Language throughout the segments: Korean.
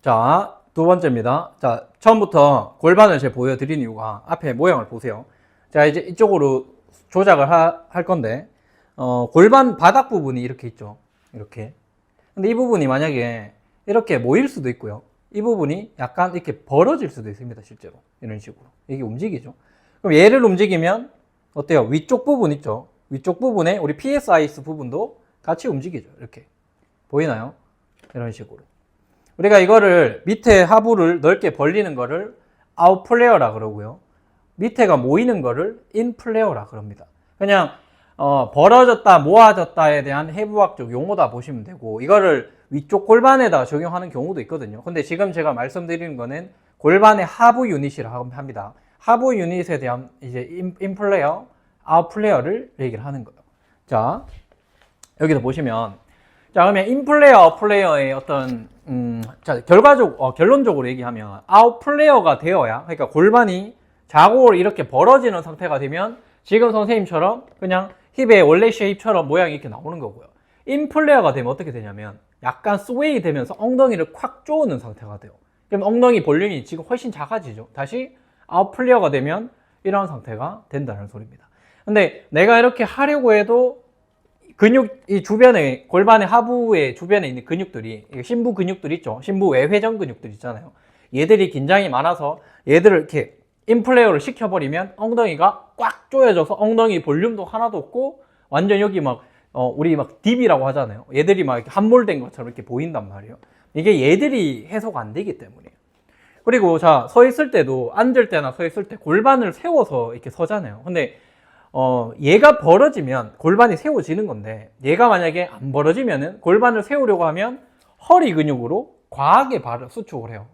자, 두 번째입니다. 자, 처음부터 골반을 제가 보여드린 이유가 앞에 모양을 보세요. 자, 이제 이쪽으로 조작을 할 건데, 골반 바닥 부분이 이렇게 있죠. 이렇게. 근데 이 부분이 만약에 이렇게 모일 수도 있고요. 이 부분이 약간 이렇게 벌어질 수도 있습니다. 실제로. 이런 식으로. 이게 움직이죠. 그럼 얘를 움직이면 어때요? 위쪽 부분 있죠. 위쪽 부분에 우리 PSIS 부분도 같이 움직이죠. 이렇게. 보이나요? 이런 식으로. 우리가 이거를 밑에 하부를 넓게 벌리는 거를 아웃플레어라 그러고요. 밑에가 모이는 거를 인플레어라 그럽니다. 그냥 벌어졌다, 모아졌다에 대한 해부학적 용어다 보시면 되고, 이거를 위쪽 골반에다 적용하는 경우도 있거든요. 근데 지금 제가 말씀드리는 거는 골반의 하부 유닛이라고 합니다. 하부 유닛에 대한 이제 인플레어, 아웃플레어를 얘기를 하는 거예요. 자, 여기서 보시면, 자, 그러면 인플레어, 아웃플레어의 어떤 자, 결론적으로 얘기하면 아웃플레어가 되어야, 그러니까 골반이 좌골 이렇게 벌어지는 상태가 되면 지금 선생님처럼 그냥 힙의 원래 쉐입처럼 모양이 이렇게 나오는 거고요. 인플레어가 되면 어떻게 되냐면 약간 스웨이 되면서 엉덩이를 콱 조이는 상태가 돼요. 그럼 엉덩이 볼륨이 지금 훨씬 작아지죠. 다시 아웃플레어가 되면 이런 상태가 된다는 소리입니다. 근데 내가 이렇게 하려고 해도 근육, 이 주변에, 골반의 하부의 주변에 있는 근육들이, 심부 근육들 있죠? 심부 외회전 근육들 있잖아요. 얘들이 긴장이 많아서 얘들을 이렇게 인플레어를 시켜버리면 엉덩이가 꽉 조여져서 엉덩이 볼륨도 하나도 없고 완전 여기 막, 우리 막 딥이라고 하잖아요. 얘들이 막 이렇게 함몰된 것처럼 이렇게 보인단 말이에요. 이게 얘들이 해소가 안 되기 때문이에요. 그리고 자, 서 있을 때도, 앉을 때나 서 있을 때 골반을 세워서 이렇게 서잖아요. 근데 얘가 벌어지면 골반이 세워지는 건데, 얘가 만약에 안 벌어지면은 골반을 세우려고 하면 허리 근육으로 과하게 수축을 해요.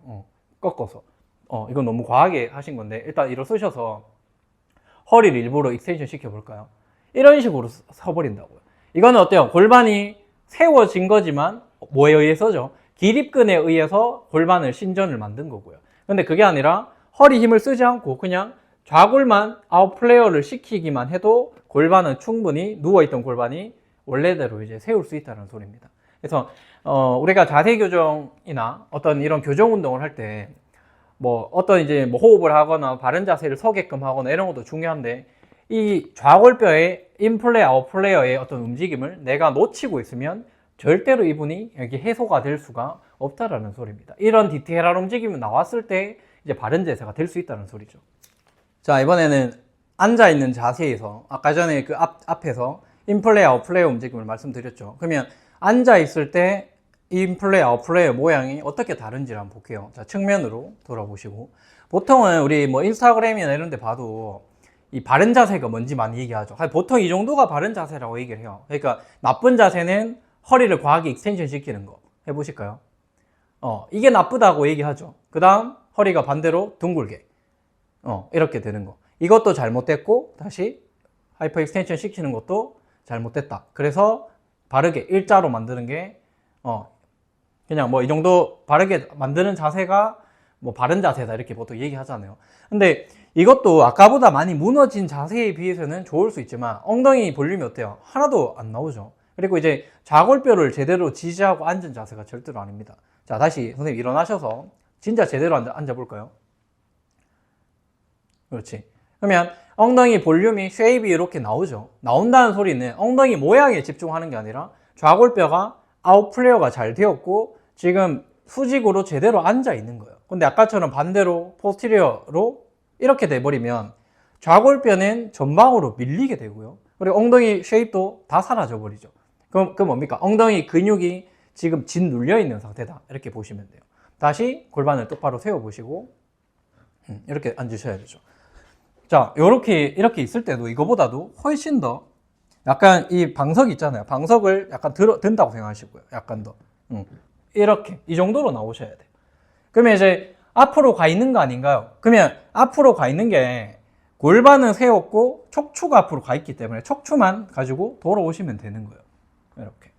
꺾어서. 이건 너무 과하게 하신 건데, 일단 일어서셔서 허리를 일부러 익스텐션 시켜볼까요? 이런 식으로 서버린다고요. 이거는 어때요? 골반이 세워진 거지만, 뭐에 의해서죠? 기립근에 의해서 골반을 신전을 만든 거고요. 근데 그게 아니라 허리 힘을 쓰지 않고 그냥 좌골만 아웃플레어를 시키기만 해도 골반은 충분히, 누워있던 골반이 원래대로 이제 세울 수 있다는 소리입니다. 그래서 우리가 자세 교정이나 어떤 이런 교정 운동을 할 때 뭐 어떤 이제 뭐 호흡을 하거나 바른 자세를 서게끔 하거나 이런 것도 중요한데, 이 좌골뼈의 인플레어, 아웃플레어의 어떤 움직임을 내가 놓치고 있으면 절대로 이분이 여기 해소가 될 수가 없다라는 소리입니다. 이런 디테일한 움직임이 나왔을 때 이제 바른 자세가 될 수 있다는 소리죠. 자, 이번에는 앉아있는 자세에서, 아까 전에 그 앞에서 인플레어, 아웃플레어 움직임을 말씀드렸죠. 그러면 앉아있을 때 인플레어, 아웃플레어 모양이 어떻게 다른지 한번 볼게요. 자, 측면으로 돌아보시고. 보통은 우리 뭐 인스타그램이나 이런 데 봐도 이 바른 자세가 뭔지 많이 얘기하죠. 보통 이 정도가 바른 자세라고 얘기를 해요. 그러니까 나쁜 자세는 허리를 과하게 익스텐션 시키는 거. 해보실까요? 이게 나쁘다고 얘기하죠. 그 다음 허리가 반대로 둥글게. 이렇게 되는 거. 이것도 잘못됐고, 다시 하이퍼 익스텐션 시키는 것도 잘못됐다. 그래서 바르게 일자로 만드는 게, 그냥 뭐 이 정도 바르게 만드는 자세가 뭐 바른 자세다. 이렇게 보통 얘기하잖아요. 근데 이것도 아까보다 많이 무너진 자세에 비해서는 좋을 수 있지만, 엉덩이 볼륨이 어때요? 하나도 안 나오죠. 그리고 이제 좌골뼈를 제대로 지지하고 앉은 자세가 절대로 아닙니다. 자, 다시 선생님 일어나셔서 진짜 제대로 앉아볼까요? 그렇지. 그러면 엉덩이 볼륨이 쉐입이 이렇게 나오죠. 나온다는 소리는 엉덩이 모양에 집중하는 게 아니라 좌골뼈가 아웃플레어가 잘 되었고 지금 수직으로 제대로 앉아 있는 거예요. 근데 아까처럼 반대로 포스티리어로 이렇게 돼버리면 좌골뼈는 전방으로 밀리게 되고요. 그리고 엉덩이 쉐입도 다 사라져 버리죠. 그럼 뭡니까? 엉덩이 근육이 지금 짓눌려 있는 상태다. 이렇게 보시면 돼요. 다시 골반을 똑바로 세워보시고 이렇게 앉으셔야 되죠. 자, 이렇게 있을 때도 이거보다도 훨씬 더 약간 이 방석 있잖아요. 방석을 약간 든다고 생각하시고요. 약간 더. 이렇게. 이 정도로 나오셔야 돼요. 그러면 이제 앞으로 가 있는 거 아닌가요? 그러면 앞으로 가 있는 게 골반은 세웠고 척추가 앞으로 가 있기 때문에 척추만 가지고 돌아오시면 되는 거예요. 이렇게.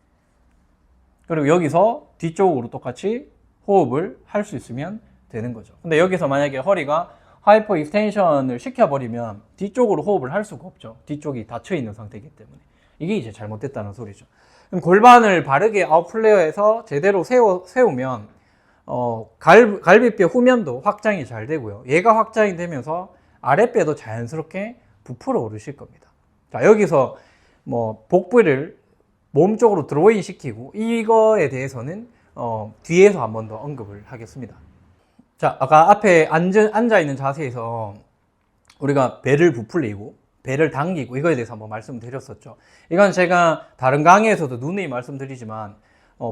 그리고 여기서 뒤쪽으로 똑같이 호흡을 할 수 있으면 되는 거죠. 근데 여기서 만약에 허리가 하이퍼 익스텐션을 시켜버리면 뒤쪽으로 호흡을 할 수가 없죠. 뒤쪽이 닫혀 있는 상태이기 때문에. 이게 이제 잘못됐다는 소리죠. 그럼 골반을 바르게 아웃플레어에서 제대로 세우면 갈비뼈 후면도 확장이 잘 되고요. 얘가 확장이 되면서 아랫배도 자연스럽게 부풀어 오르실 겁니다. 자, 여기서 뭐 복부를 몸 쪽으로 드로잉 시키고 이거에 대해서는 뒤에서 한 번 더 언급을 하겠습니다. 자, 아까 앞에 앉아 있는 자세에서 우리가 배를 부풀리고 배를 당기고 이거에 대해서 한번 말씀드렸었죠. 이건 제가 다른 강의에서도 누누이 말씀드리지만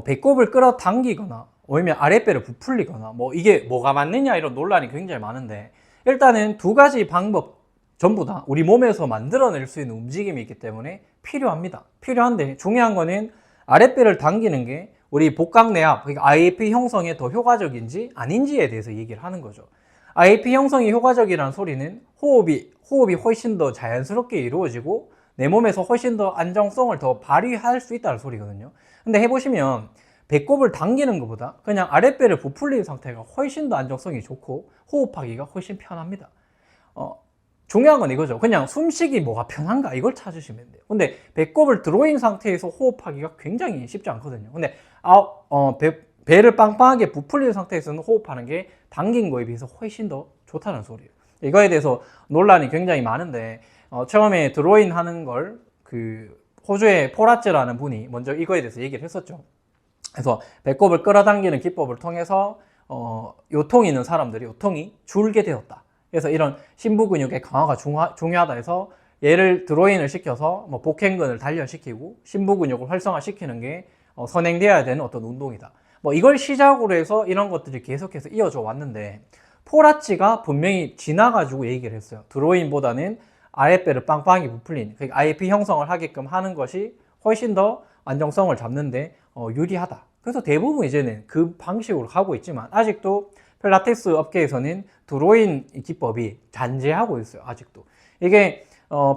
배꼽을 끌어당기거나 아니면 아랫배를 부풀리거나 뭐 이게 뭐가 맞느냐 이런 논란이 굉장히 많은데, 일단은 두 가지 방법 전부 다 우리 몸에서 만들어낼 수 있는 움직임이 있기 때문에 필요합니다. 필요한데 중요한 거는 아랫배를 당기는 게 우리 복강내압, 그러니까 IAP 형성에 더 효과적인지 아닌지에 대해서 얘기를 하는 거죠. IAP 형성이 효과적이라는 소리는 호흡이 훨씬 더 자연스럽게 이루어지고 내 몸에서 훨씬 더 안정성을 더 발휘할 수 있다는 소리거든요. 근데 해보시면 배꼽을 당기는 것보다 그냥 아랫배를 부풀린 상태가 훨씬 더 안정성이 좋고 호흡하기가 훨씬 편합니다. 중요한 건 이거죠. 그냥 숨쉬기 뭐가 편한가 이걸 찾으시면 돼요. 근데 배꼽을 드로잉 상태에서 호흡하기가 굉장히 쉽지 않거든요. 근데 배를 빵빵하게 부풀린 상태에서는 호흡하는 게 당긴 거에 비해서 훨씬 더 좋다는 소리예요. 이거에 대해서 논란이 굉장히 많은데 처음에 드로잉 하는 걸 호주의 포라츠라는 분이 먼저 이거에 대해서 얘기를 했었죠. 그래서 배꼽을 끌어당기는 기법을 통해서 요통이 있는 사람들이 요통이 줄게 되었다. 그래서 이런 심부 근육의 강화가 중요하다 해서 얘를 드로잉을 시켜서 뭐 복행근을 단련시키고 심부 근육을 활성화시키는 게 선행되어야 되는 어떤 운동이다. 뭐 이걸 시작으로 해서 이런 것들이 계속해서 이어져 왔는데, 포라치가 분명히 지나가지고 얘기를 했어요. 드로잉보다는 아랫배를 빵빵하게 부풀린, 그러니까 IAP 형성을 하게끔 하는 것이 훨씬 더 안정성을 잡는데 유리하다. 그래서 대부분 이제는 그 방식으로 가고 있지만 아직도 필라테스 업계에서는 드로잉 기법이 잔재하고 있어요. 아직도. 이게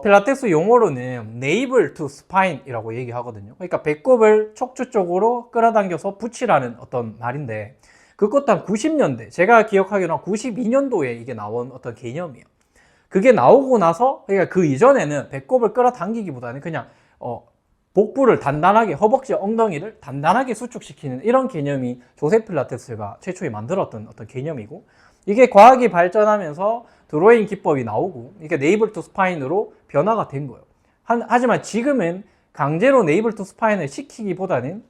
필라테스 용어로는 navel to spine이라고 얘기하거든요. 그러니까 배꼽을 척추 쪽으로 끌어당겨서 붙이라는 어떤 말인데, 그것도 한 90년대, 제가 기억하기로는 92년도에 이게 나온 어떤 개념이에요. 그게 나오고 나서, 그러니까 그 이전에는 배꼽을 끌어당기기보다는 그냥 복부를 단단하게, 허벅지, 엉덩이를 단단하게 수축시키는 이런 개념이 조세 필라테스가 최초에 만들었던 어떤 개념이고, 이게 과학이 발전하면서 드로잉 기법이 나오고 이게 네이블 투 스파인으로 변화가 된 거예요. 하지만 지금은 강제로 네이블 투 스파인을 시키기보다는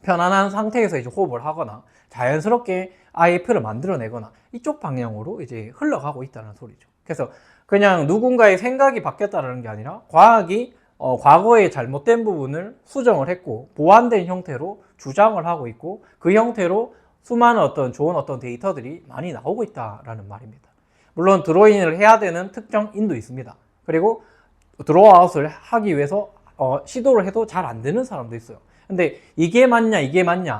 편안한 상태에서 이제 호흡을 하거나 자연스럽게 IF를 만들어내거나 이쪽 방향으로 이제 흘러가고 있다는 소리죠. 그래서 그냥 누군가의 생각이 바뀌었다는 게 아니라 과학이 과거의 잘못된 부분을 수정을 했고 보완된 형태로 주장을 하고 있고, 그 형태로 수많은 어떤 좋은 어떤 데이터들이 많이 나오고 있다라는 말입니다. 물론 드로잉을 해야 되는 특정 인도 있습니다. 그리고 드로아웃을 하기 위해서 시도를 해도 잘 안 되는 사람도 있어요. 근데 이게 맞냐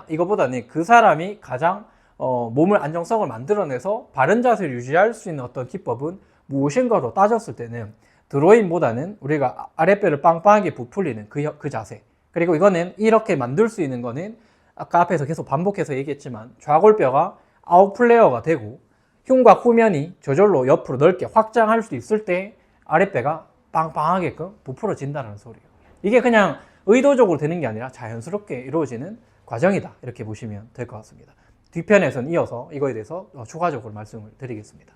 이거보다는 그 사람이 가장 몸을 안정성을 만들어내서 바른 자세를 유지할 수 있는 어떤 기법은 무엇인가로 따졌을 때는 드로잉보다는 우리가 아랫배를 빵빵하게 부풀리는 그 자세, 그리고 이거는 이렇게 만들 수 있는 거는 아까 앞에서 계속 반복해서 얘기했지만 좌골뼈가 아웃플레어가 되고 흉곽 후면이 저절로 옆으로 넓게 확장할 수 있을 때 아랫배가 빵빵하게끔 부풀어진다는 소리예요. 이게 그냥 의도적으로 되는 게 아니라 자연스럽게 이루어지는 과정이다, 이렇게 보시면 될 것 같습니다. 뒤편에서는 이어서 이거에 대해서 추가적으로 말씀을 드리겠습니다.